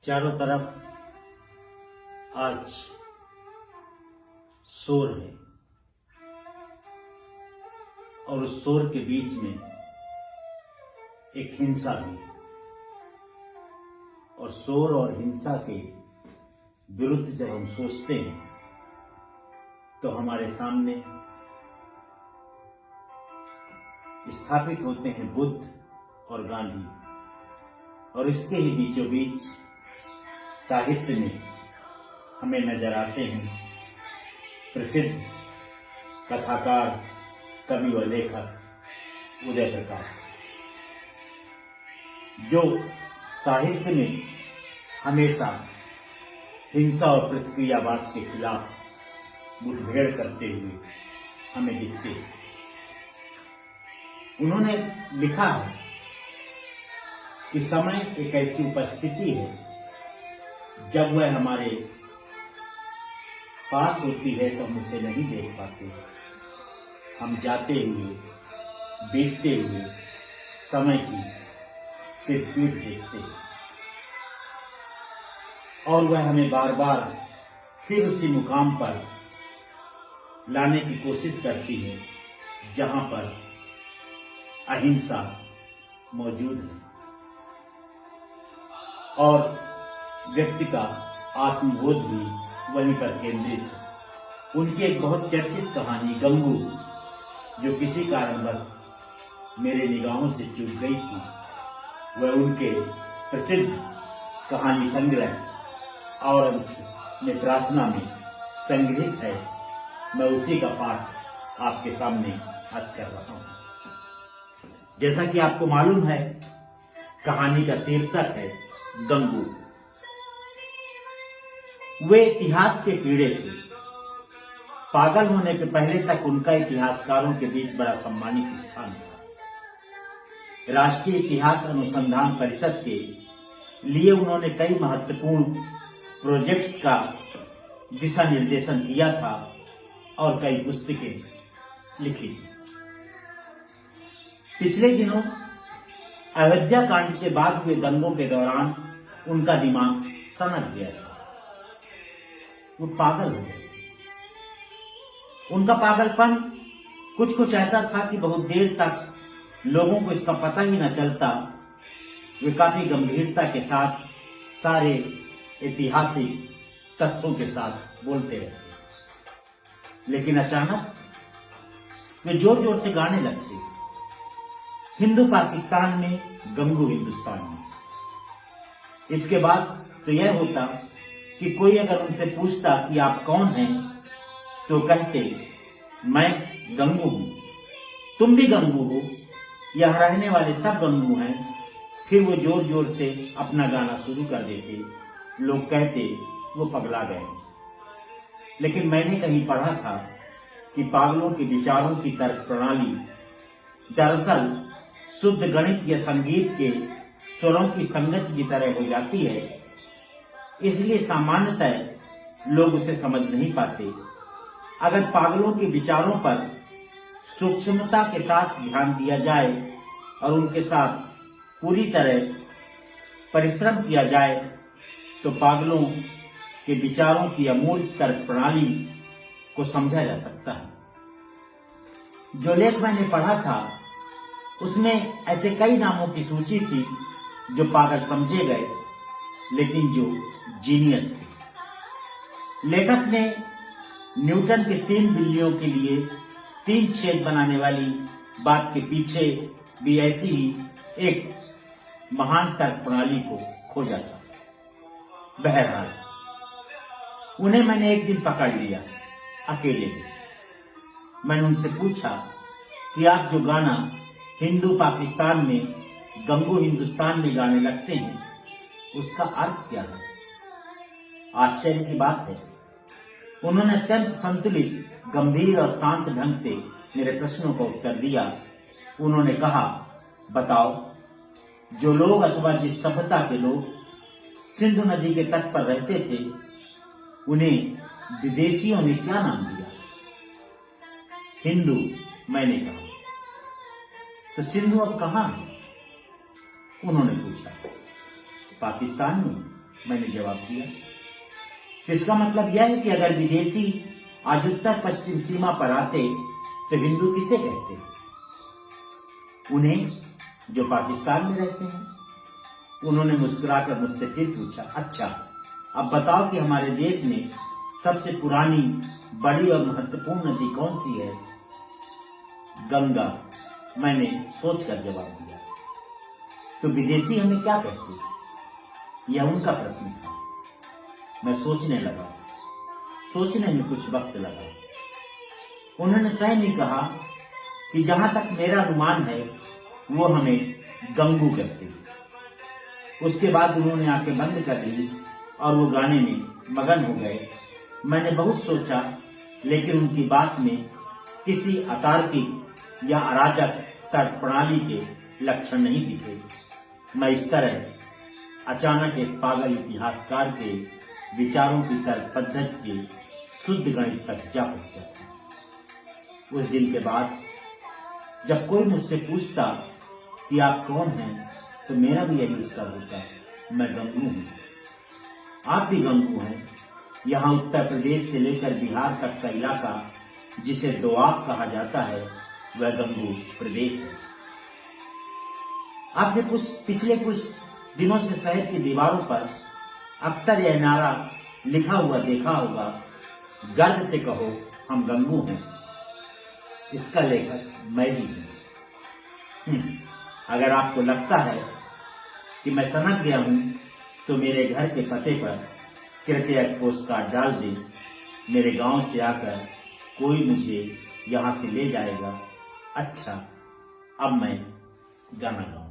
चारों तरफ आज शोर है और उस शोर के बीच में एक हिंसा भी। और शोर और हिंसा के विरुद्ध जब हम सोचते हैं तो हमारे सामने स्थापित होते हैं बुद्ध और गांधी, और इसके ही बीचों बीच साहित्य में हमें नजर आते हैं प्रसिद्ध कथाकार, कवि और लेखक उदय प्रकाश, जो साहित्य में हमेशा हिंसा और प्रतिक्रियावाद के खिलाफ मुठभेड़ करते हुए हमें दिखते हैं। उन्होंने लिखा है कि समय एक ऐसी उपस्थिति है जब वह हमारे पास होती है तो हम उसे नहीं देख पाते। हम जाते हुए, बीतते हुए समय की सिर्फ पीठ देखते हैं और वह हमें बार बार फिर उसी मुकाम पर लाने की कोशिश करती है जहां पर अहिंसा मौजूद है और व्यक्ति का आत्मबोध भी वहीं पर केंद्रित है। उनकी एक बहुत चर्चित कहानी गंगू, जो किसी कारणवश मेरे निगाहों से चूक गई थी, वह उनके प्रसिद्ध कहानी संग्रह और अंत में प्रार्थना में संग्रहित है। मैं उसी का पाठ आपके सामने आज कर रहा हूं। जैसा कि आपको मालूम है, कहानी का शीर्षक है गंगू। वे इतिहास के कीड़े थे। पागल होने के पहले तक उनका इतिहासकारों के बीच बड़ा सम्मानित स्थान था। राष्ट्रीय इतिहास अनुसंधान परिषद के लिए उन्होंने कई महत्वपूर्ण प्रोजेक्ट्स का दिशा निर्देशन किया था और कई पुस्तकें लिखी थी। पिछले दिनों अयोध्या कांड के बाद हुए दंगों के दौरान उनका दिमाग सनक गया था। वो पागल हो गए। उनका पागलपन कुछ ऐसा था कि बहुत देर तक लोगों को इसका पता ही न चलता। वे काफी गंभीरता के साथ सारे ऐतिहासिक तथ्यों के साथ बोलते रहते, लेकिन अचानक वे जोर जोर से गाने लगते, हिंदू पाकिस्तान में, गंगू हिंदुस्तान में। इसके बाद तो यह होता कि कोई अगर उनसे पूछता कि आप कौन हैं, तो कहते मैं गंगू हूं, तुम भी गंगू हो, यह रहने वाले सब गंगू हैं। फिर वो जोर जोर से अपना गाना शुरू कर देते। लोग कहते वो पगला गए। लेकिन मैंने कहीं पढ़ा था कि पागलों के विचारों की तर्क प्रणाली दरअसल शुद्ध गणित या संगीत के स्वरों की संगति की तरह हो जाती है, इसलिए सामान्यतः लोग उसे समझ नहीं पाते। अगर पागलों के विचारों पर सूक्ष्मता के साथ ध्यान दिया जाए और उनके साथ पूरी तरह परिश्रम किया जाए तो पागलों के विचारों की अमूर्त तर्क प्रणाली को समझा जा सकता है। जो लेख मैंने पढ़ा था उसमें ऐसे कई नामों की सूची थी जो पागल समझे गए, लेकिन जो जीनियस थे। लेखक ने न्यूटन के 3 बिल्लियों के लिए 3 छेद बनाने वाली बात के पीछे भी ऐसी ही एक महान तर्क प्रणाली को खोजा था। बहरहाल उन्हें मैंने एक दिन पकड़ लिया अकेले में। मैंने उनसे पूछा कि आप जो गाना हिंदू पाकिस्तान में, गंगू हिंदुस्तान में गाने लगते हैं, उसका अर्थ क्या है? आश्चर्य की बात है, उन्होंने अत्यंत संतुलित, गंभीर और शांत ढंग से मेरे प्रश्नों का उत्तर दिया। उन्होंने कहा, बताओ, जो लोग अथवा जिस सभ्यता के लोग सिंधु नदी के तट पर रहते थे, उन्हें विदेशियों ने क्या नाम दिया? हिंदू, मैंने कहा। तो सिंधु अब कहां है? उन्होंने पूछा। पाकिस्तान में। मैंने जवाब दिया। इसका मतलब यह है कि अगर विदेशी आज उत्तर पश्चिम सीमा पर आते तो हिंदू किसे कहते? उन्हें जो पाकिस्तान में रहते हैं। उन्होंने मुस्कुराकर मुझसे फिर पूछा, अच्छा अब बताओ कि हमारे देश में सबसे पुरानी, बड़ी और महत्वपूर्ण नदी कौन सी है? गंगा, मैंने सोचकर जवाब दिया। तो विदेशी हमें क्या कहते? यह उनका प्रश्न था। मैं सोचने लगा। सोचने में कुछ वक्त लगा। उन्होंने स्वयं ही कहा कि जहां तक मेरा अनुमान है वो हमें गंगू कहते हैं। उसके बाद उन्होंने आंखें बंद कर ली और वो गाने में मगन हो गए। मैंने बहुत सोचा, लेकिन उनकी बात में किसी अतार्किक या अराजक तर्क प्रणाली के लक्षण नहीं दिखे। मैं इस तरह अचानक एक पागल इतिहासकार के विचारों की तर्क पद्धति के शुद्ध गणित तक जा पहुंचा। उस दिन के बाद जब कोई मुझसे पूछता कि आप कौन हैं, तो मेरा भी यही उत्तर होता, मैं गंगू हूं। आप भी गंगू हैं। यहाँ उत्तर प्रदेश से लेकर बिहार तक का इलाका जिसे दोआब कहा जाता है, वह गंगू प्रदेश है। आपने पिछले कुछ दिनों से शहर की दीवारों पर अक्सर यह नारा लिखा हुआ देखा होगा, गर्व से कहो हम गंगू हैं। इसका लेखक मैं ही हूं। अगर आपको लगता है कि मैं सनक गया हूं, तो मेरे घर के पते पर कृपया एक पोस्ट कार्ड डाल दें। मेरे गांव से आकर कोई मुझे यहां से ले जाएगा। अच्छा, अब मैं गाना गाऊं।